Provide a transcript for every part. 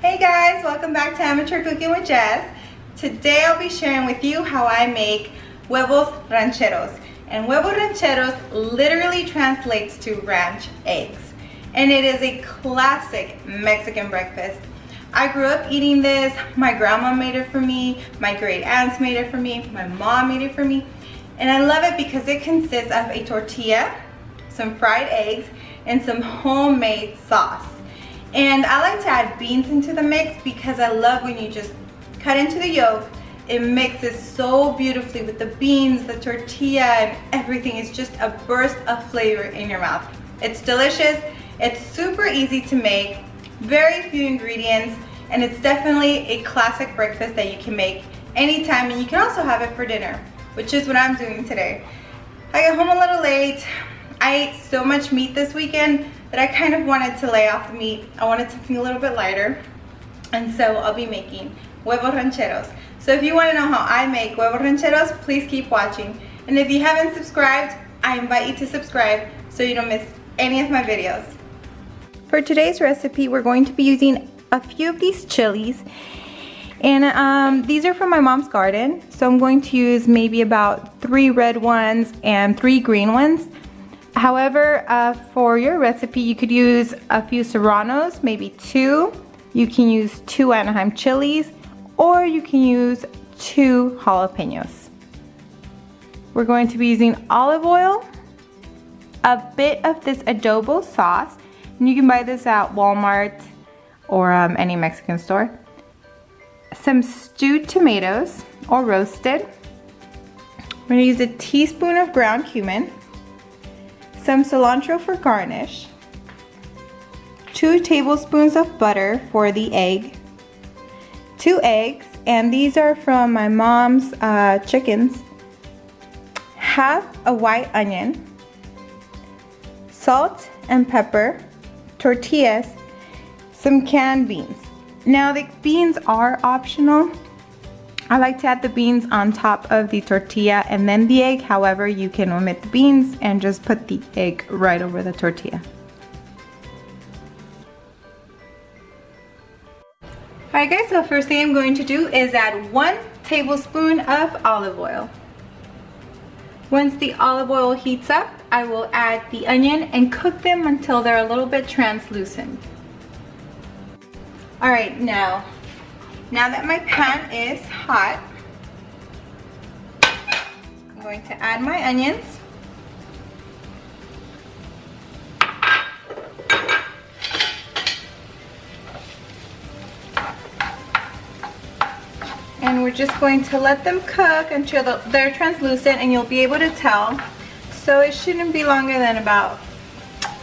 Hey guys, welcome back to Amateur Cooking with Jess. Today I'll be sharing with you how I make Huevos Rancheros. And Huevos Rancheros literally translates to ranch eggs. And it is a classic Mexican breakfast. I grew up eating this. My grandma made it for me. My great aunts made it for me. My mom made it for me. And I love it because it consists of a tortilla, some fried eggs, and some homemade sauce. And I like to add beans into the mix because I love when you just cut into the yolk. It mixes so beautifully with the beans, the tortilla, and everything. It's just a burst of flavor in your mouth. It's delicious. It's super easy to make, very few ingredients, and it's definitely a classic breakfast that you can make anytime, and you can also have it for dinner, which is what I'm doing today. I got home a little late. I ate so much meat this weekend that I kind of wanted to lay off the meat. I wanted something a little bit lighter, and so I'll be making Huevos Rancheros. So if you want to know how I make Huevos Rancheros, please keep watching. And if you haven't subscribed, I invite you to subscribe so you don't miss any of my videos. For today's recipe, we're going to be using a few of these chilies, and these are from my mom's garden. So I'm going to use maybe about 3 red ones and 3 green ones. However, for your recipe, you could use a few serranos, maybe 2. You can use 2 Anaheim chilies, or you can use 2 jalapenos. We're going to be using olive oil, a bit of this adobo sauce, and you can buy this at Walmart or any Mexican store. Some stewed tomatoes, or roasted. We're going to use a teaspoon of ground cumin. Some cilantro for garnish, 2 tablespoons of butter for the egg, 2 eggs, and these are from my mom's chickens, half a white onion, salt and pepper, tortillas, some canned beans. Now the beans are optional. I like to add the beans on top of the tortilla and then the egg. However, you can omit the beans and just put the egg right over the tortilla. Alright guys, so first thing I'm going to do is add 1 tablespoon of olive oil. Once the olive oil heats up, I will add the onion and cook them until they're a little bit translucent. Alright, now that my pan is hot, I'm going to add my onions. And we're just going to let them cook until they're translucent, and you'll be able to tell. So it shouldn't be longer than about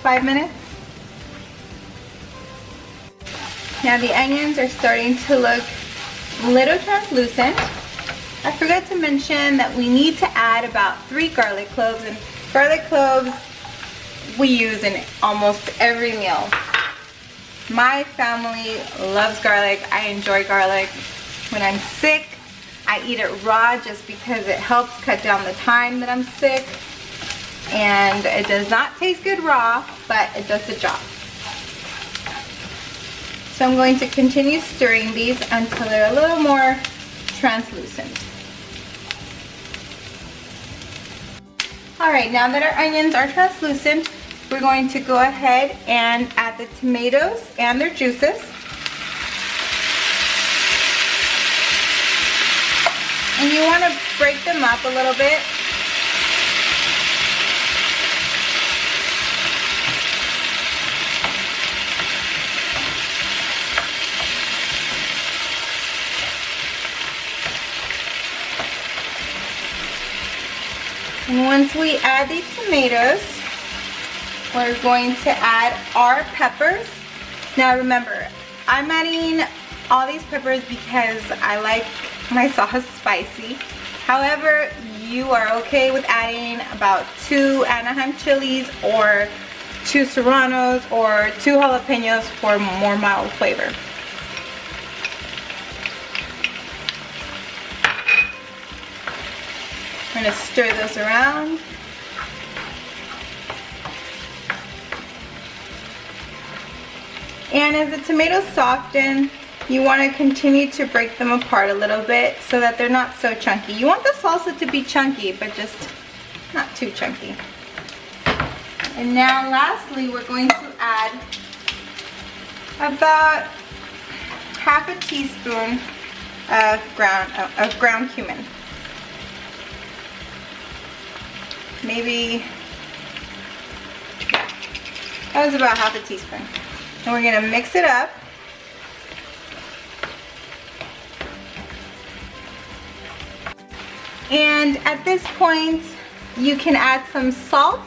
5 minutes. Now the onions are starting to look a little translucent. I forgot to mention that we need to add about 3 garlic cloves, and garlic cloves we use in almost every meal. My family loves garlic. I enjoy garlic. When I'm sick, I eat it raw just because it helps cut down the time that I'm sick. And it does not taste good raw, but it does the job. So I'm going to continue stirring these until they're a little more translucent. Alright, now that our onions are translucent, we're going to go ahead and add the tomatoes and their juices. And you want to break them up a little bit. And once we add the tomatoes, we're going to add our peppers. Now remember, I'm adding all these peppers because I like my sauce spicy. However, you are okay with adding about 2 Anaheim chilies or 2 serranos or 2 jalapenos for more mild flavor. I'm going to stir those around. And as the tomatoes soften, you want to continue to break them apart a little bit so that they're not so chunky. You want the salsa to be chunky, but just not too chunky. And now lastly, we're going to add about half a teaspoon of ground cumin. Maybe, that was about half a teaspoon. And we're gonna mix it up. And at this point, you can add some salt,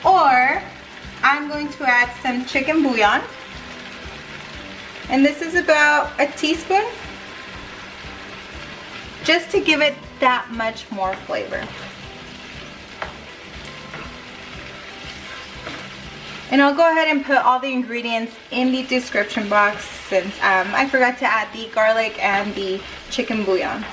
or I'm going to add some chicken bouillon. And this is about a teaspoon, just to give it that much more flavor. And I'll go ahead and put all the ingredients in the description box, since I forgot to add the garlic and the chicken bouillon.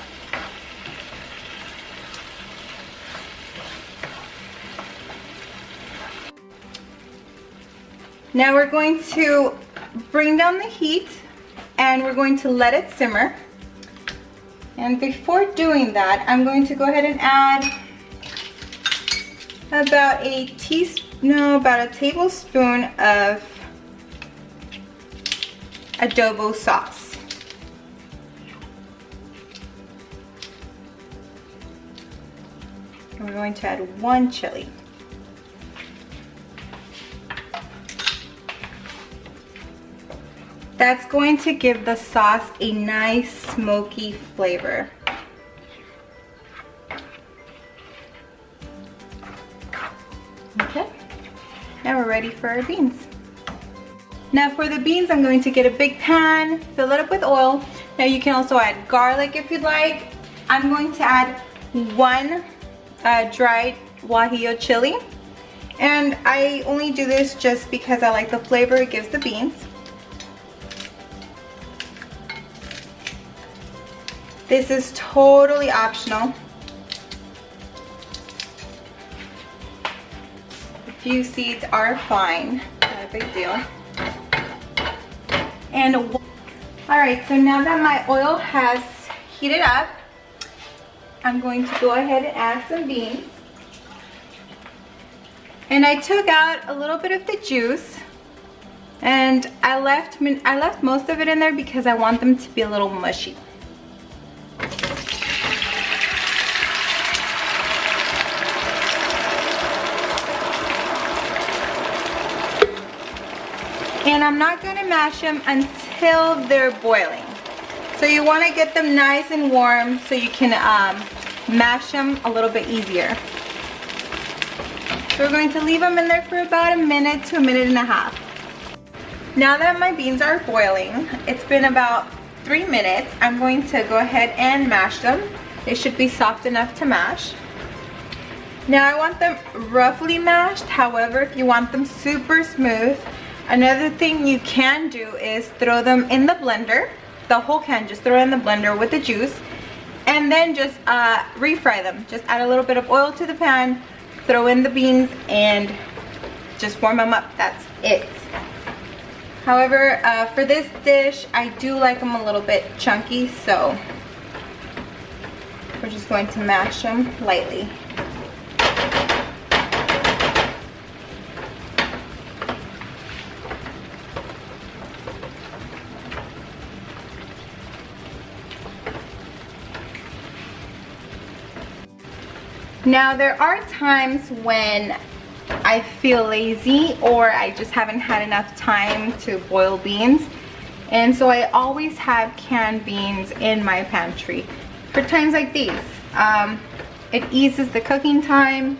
Now we're going to bring down the heat and we're going to let it simmer. And before doing that, I'm going to go ahead and add about a tablespoon of adobo sauce. And we're going to add 1 chili. That's going to give the sauce a nice smoky flavor. Okay, now we're ready for our beans. Now for the beans, I'm going to get a big pan, fill it up with oil. Now you can also add garlic if you'd like. I'm going to add 1 dried guajillo chili. And I only do this just because I like the flavor it gives the beans. This is totally optional. A few seeds are fine, not a big deal. And alright, so now that my oil has heated up, I'm going to go ahead and add some beans. And I took out a little bit of the juice, and I left most of it in there because I want them to be a little mushy. And I'm not going to mash them until they're boiling. So you want to get them nice and warm so you can mash them a little bit easier. So we're going to leave them in there for about 1 minute to 1.5 minutes. Now that my beans are boiling, it's been about 3 minutes, I'm going to go ahead and mash them. They should be soft enough to mash. Now I want them roughly mashed. However, if you want them super smooth, another thing you can do is throw them in the blender. The whole can, just throw it in the blender with the juice. And then just refry them. Just add a little bit of oil to the pan, throw in the beans, and just warm them up. That's it. However, for this dish, I do like them a little bit chunky, so we're just going to mash them lightly. Now there are times when I feel lazy or I just haven't had enough time to boil beans, and so I always have canned beans in my pantry for times like these. It eases the cooking time,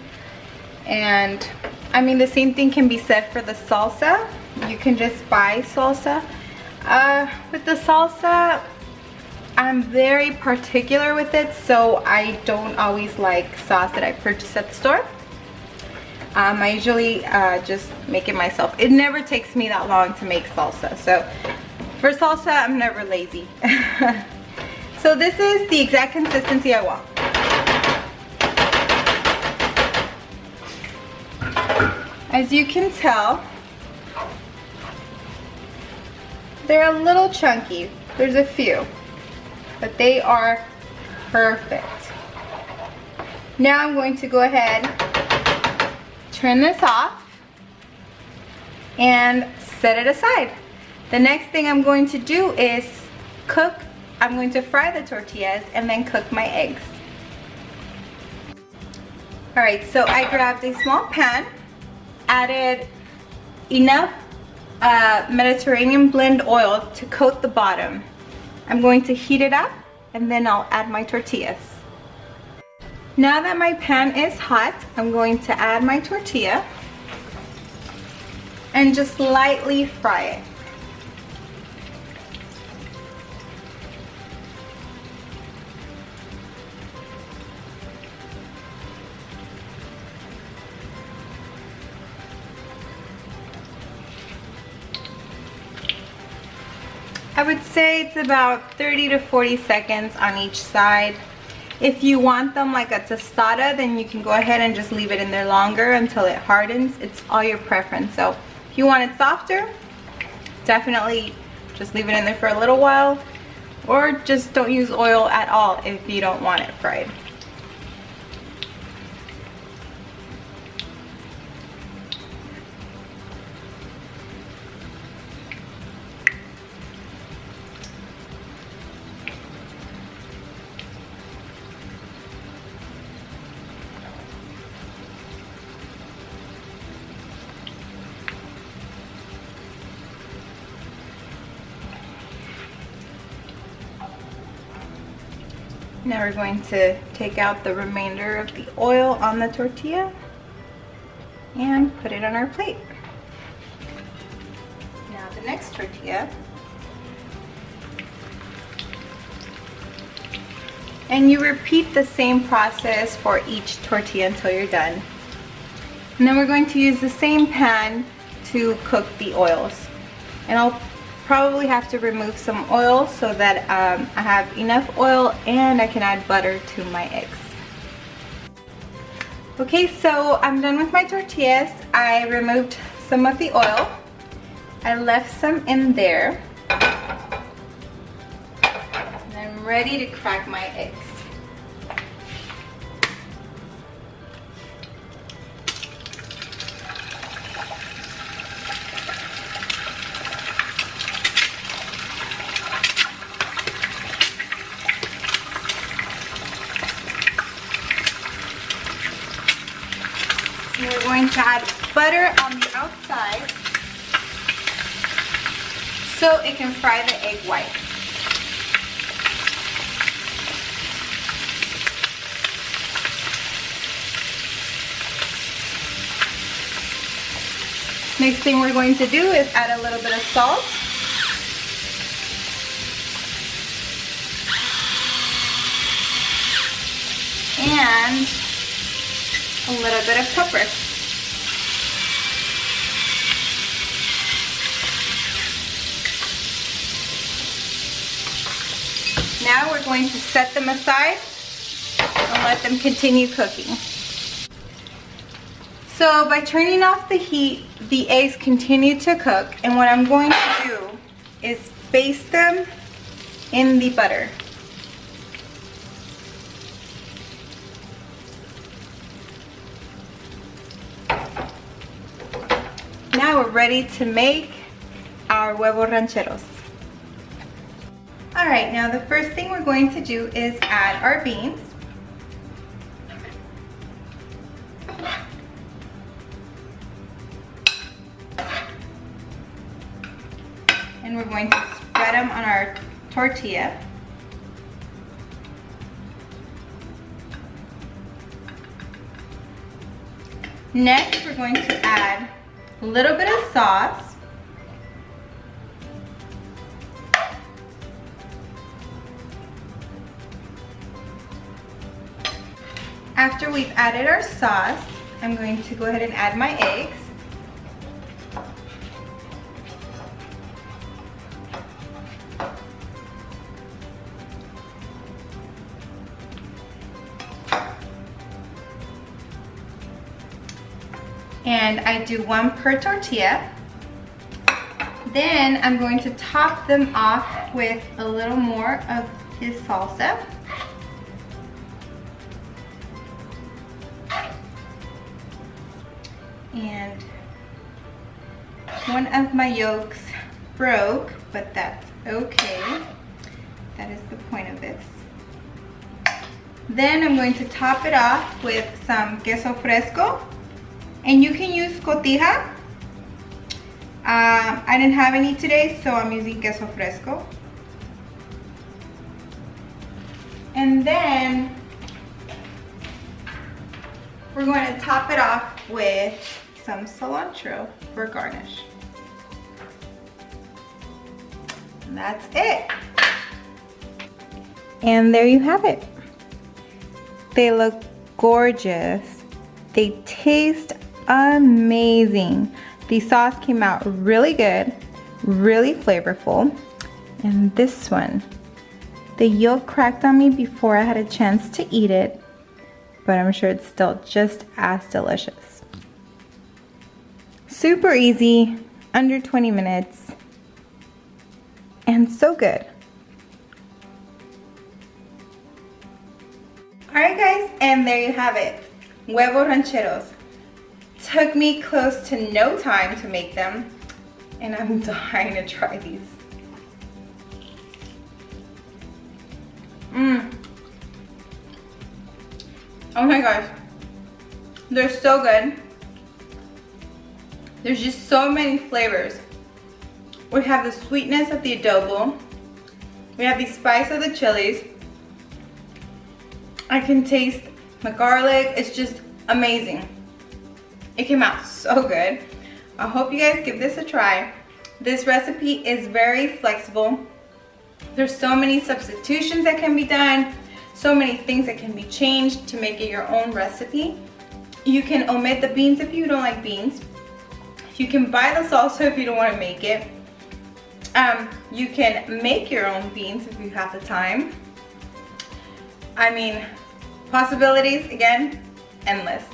and I mean the same thing can be said for the salsa. You can just buy salsa. With the salsa, I'm very particular with it, so I don't always like sauce that I purchase at the store. I usually just make it myself. It never takes me that long to make salsa, so for salsa I'm never lazy. So this is the exact consistency I want. As you can tell, they're a little chunky, There's a few, but they are perfect. Now I'm going to go ahead, turn this off, and set it aside. The next thing I'm going to do is I'm going to fry the tortillas and then cook my eggs. Alright, so I grabbed a small pan, added enough Mediterranean blend oil to coat the bottom. I'm going to heat it up and then I'll add my tortillas. Now that my pan is hot, I'm going to add my tortilla and just lightly fry it. I would say it's about 30 to 40 seconds on each side. If you want them like a tostada, then you can go ahead and just leave it in there longer until it hardens. It's all your preference. So if you want it softer, definitely just leave it in there for a little while, or just don't use oil at all if you don't want it fried. Now we're going to take out the remainder of the oil on the tortilla and put it on our plate. Now the next tortilla. And you repeat the same process for each tortilla until you're done. And then we're going to use the same pan to cook the oils. And I'll probably have to remove some oil so that I have enough oil and I can add butter to my eggs. Okay, so I'm done with my tortillas. I removed some of the oil. I left some in there. And I'm ready to crack my eggs. We're going to add butter on the outside so it can fry the egg white. Next thing we're going to do is add a little bit of salt. And a little bit of pepper. Now we're going to set them aside and let them continue cooking. So by turning off the heat, the eggs continue to cook, and what I'm going to do is baste them in the butter. Now we're ready to make our huevos rancheros. Alright, now the first thing we're going to do is add our beans. And we're going to spread them on our tortilla. Next, we're going to add a little bit of sauce. After we've added our sauce, I'm going to go ahead and add my eggs. And I do one per tortilla. Then I'm going to top them off with a little more of his salsa. And one of my yolks broke, but that's okay. That is the point of this. Then I'm going to top it off with some queso fresco. And you can use cotija. I didn't have any today, so I'm using queso fresco. And then we're going to top it off with some cilantro for garnish. And that's it. And there you have it. They look gorgeous. They taste amazing. The sauce came out really good, really flavorful. And this one, the yolk cracked on me before I had a chance to eat it, but I'm sure it's still just as delicious. Super easy, under 20 minutes, and so good. Alright guys, and there you have it. Huevos Rancheros. Took me close to no time to make them, and I'm dying to try these. Oh my gosh, they're so good. There's just so many flavors. We have the sweetness of the adobo. We have the spice of the chilies. I can taste the garlic. It's just amazing. It came out so good. I hope you guys give this a try. This recipe is very flexible. There's so many substitutions that can be done, so many things that can be changed to make it your own recipe. You can omit the beans if you don't like beans. You can buy the salsa if you don't want to make it. You can make your own beans if you have the time. I mean, possibilities, again, endless.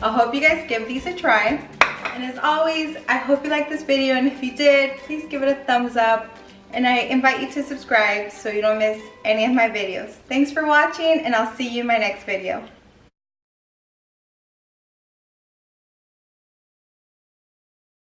I hope you guys give these a try. And as always, I hope you liked this video, and if you did, please give it a thumbs up. And I invite you to subscribe so you don't miss any of my videos. Thanks for watching, and I'll see you in my next video.